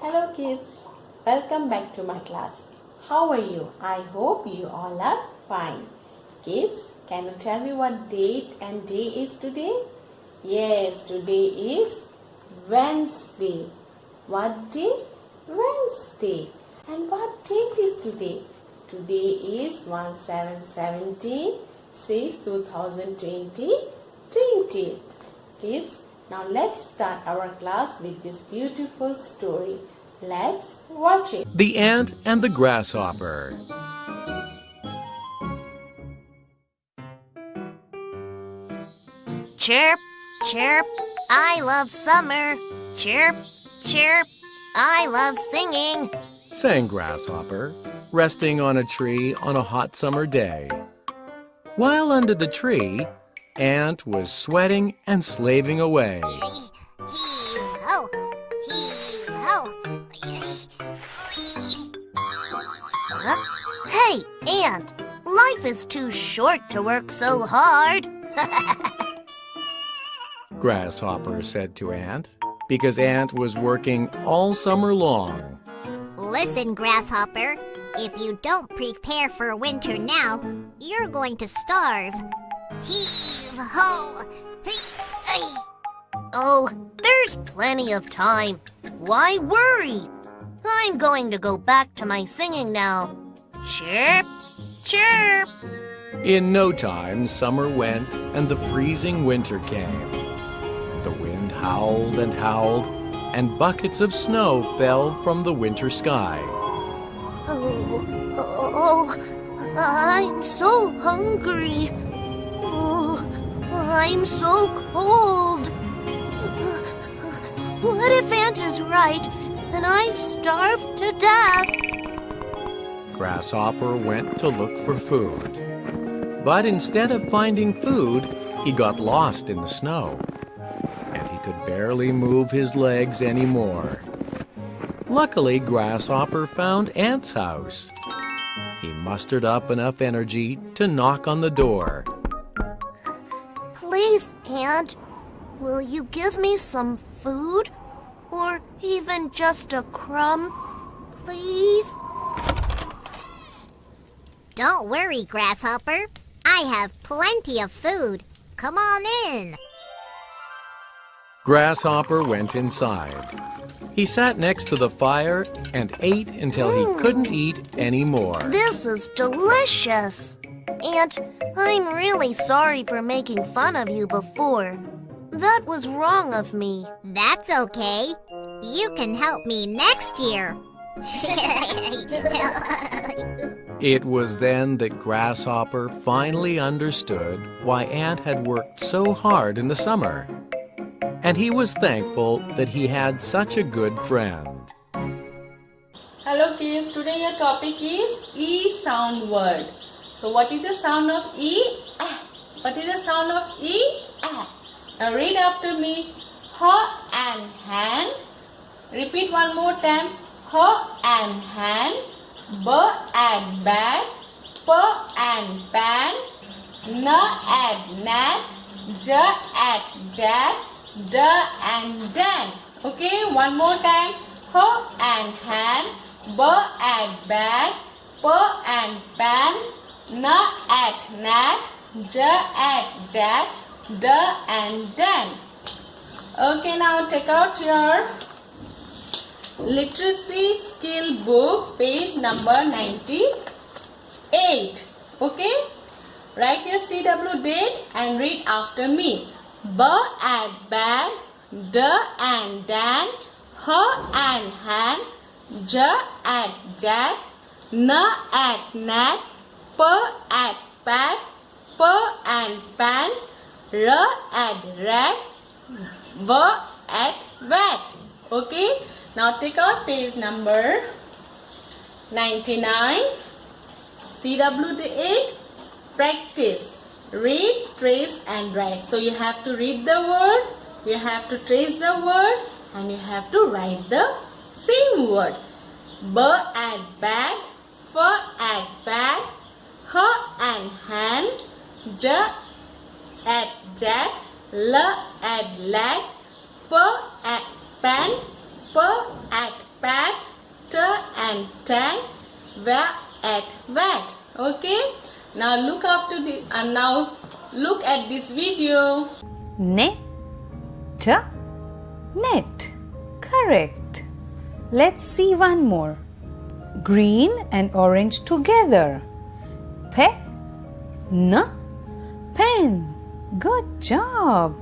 Hello kids, welcome back to my class. How are you? I hope you all are fine. Kids, can you tell me what date and day is today? Yes, today is Wednesday. What day? Wednesday. And what date is today? Today is 17/6/2020. Kids, now let's start our class with this beautiful story. Let's watch it. The Ant and the Grasshopper. Chirp, chirp, I love summer. Chirp, chirp, I love singing. Sang Grasshopper, resting on a tree on a hot summer day. While under the tree, Ant was sweating and slaving away. Heave-ho, heave-ho. Huh? Hey, Ant, life is too short to work so hard. Grasshopper said to Ant, because Ant was working all summer long. Listen, Grasshopper, if you don't prepare for winter now, you're going to starve. Heave-ho! Heave-ay! Oh, there's plenty of time. Why worry? I'm going to go back to my singing now. Chirp, chirp. In no time, summer went and the freezing winter came. The wind howled and howled, and buckets of snow fell from the winter sky. Oh, I'm so hungry. Oh, I'm so cold. What if Ant is right and I starve to death? Grasshopper went to look for food. But instead of finding food, he got lost in the snow, and he could barely move his legs anymore. Luckily, Grasshopper found Ant's house. He mustered up enough energy to knock on the door. Please, Ant, will you give me some food? Or even just a crumb, please? Don't worry, Grasshopper. I have plenty of food. Come on in. Grasshopper went inside. He sat next to the fire and ate until he couldn't eat anymore. This is delicious. Ant, I'm really sorry for making fun of you before. That was wrong of me. That's okay. You can help me next year. It was then that Grasshopper finally understood why Ant had worked so hard in the summer. And he was thankful that he had such a good friend. Hello kids, today your topic is E sound word. So what is the sound of E? Ah. What is the sound of E? Ah. Now read after me. Her and hand. Repeat one more time. Her and hand. B and bag. P and pan. N and nat. J and jack. D and dan. Okay, one more time. Her and hand. B and bag. P and pan. N and nat. J and jack. D and dan. Okay, now take out your literacy skill book, page number 98. Okay, write here CW date and read after me. B and bag, D and dan, H and hand, J and jack, N and nat, P and pat, P and pan, R and rat, V and vat. Okay, now take out page number 99. CW8. Practice. Read, trace and write. So you have to read the word, you have to trace the word, and you have to write the same word. B and bag, F and pad, H and hand, J and jack, L and lag, P and pan, P and pat, tang, wa at wat. Okay. Now look at this video. Net, net. Correct. Let's see one more. Green and orange together. Pen. Good job.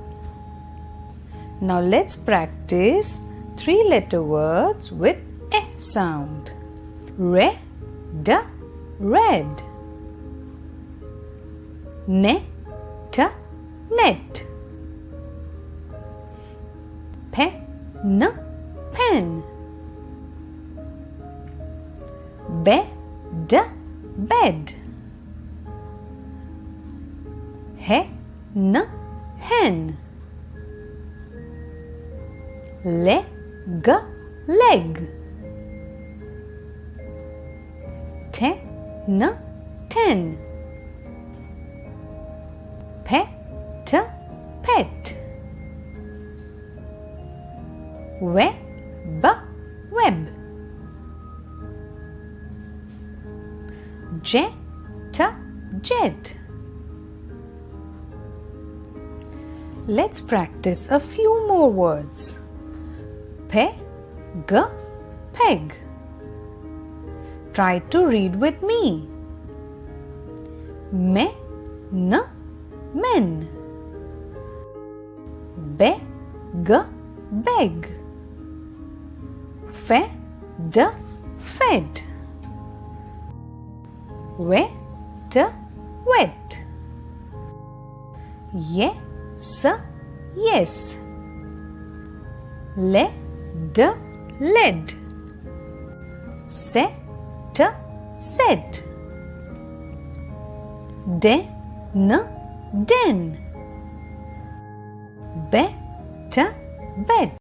Now let's practice 3-letter words with E sound. Red. Net. Pen. Bed. Hen. Leg. Ten. Pet. Web. Jet. Let's practice a few more words. Peg. Try to read with me. Men. Beg. Fed. Wet. Yes. Led. Set. Den. Bet.